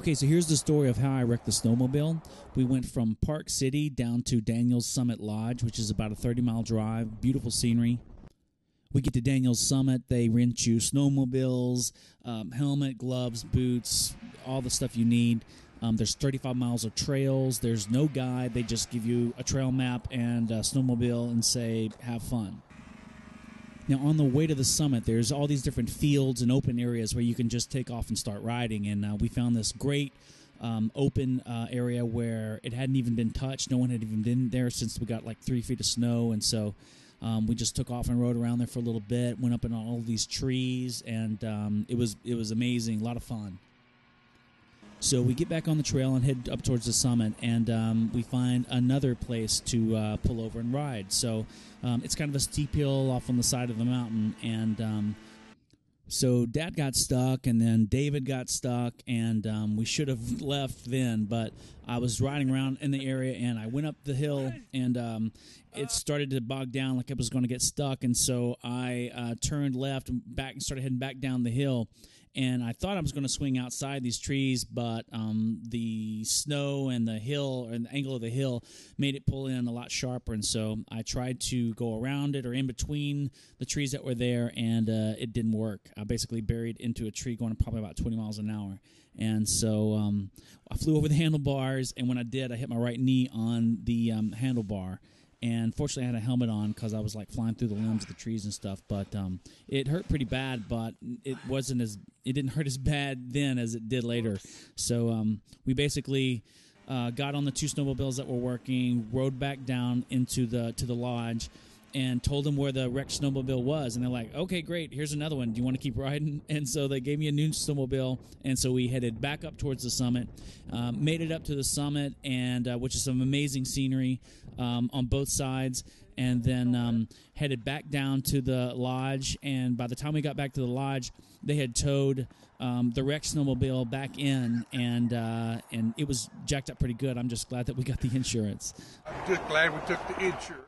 Okay, so here's the story of how I wrecked the snowmobile. We went from Park City down to Daniel's Summit Lodge, which is about a 30-mile drive, beautiful scenery. We get to Daniel's Summit, they rent you snowmobiles, helmet, gloves, boots, all the stuff you need. There's 35 miles of trails, there's no guide, they just give you a trail map and a snowmobile and say, have fun. Now, on the way to the summit, there's all these different fields and open areas where you can just take off and start riding. And we found this great open area where it hadn't even been touched. No one had even been there since we got like 3 feet of snow. And so we just took off and rode around there for a little bit, went up in all these trees, and it was amazing, a lot of fun. So we get back on the trail and head up towards the summit, and we find another place to pull over and ride. So it's kind of a steep hill off on the side of the mountain, and so Dad got stuck, and then David got stuck, and we should have left then, but I was riding around in the area, and I went up the hill, and it started to bog down like I was going to get stuck, and so I turned left and back and started heading back down the hill, and I thought I was going to swing outside these trees, but the snow and the hill, and the angle of the hill, made it pull in a lot sharper, and so I tried to go around it or in between the trees that were there, and it didn't work. I basically buried into a tree going probably about 20 miles an hour, and so I flew over the handlebars, and when I did, I hit my right knee on the handlebar. And fortunately, I had a helmet on because I was like flying through the limbs of the trees and stuff. But it hurt pretty bad, but it didn't hurt as bad then as it did later. So we basically got on the two snowmobiles that were working, rode back down to the lodge, and told them where the wrecked snowmobile was. And they're like, okay, great, here's another one. Do you want to keep riding? And so they gave me a new snowmobile, and so we headed back up towards the summit, made it up to the summit, and which is some amazing scenery on both sides, and then headed back down to the lodge. And by the time we got back to the lodge, they had towed the wrecked snowmobile back in, and it was jacked up pretty good. I'm just glad that we got the insurance. I'm just glad we took the insurance.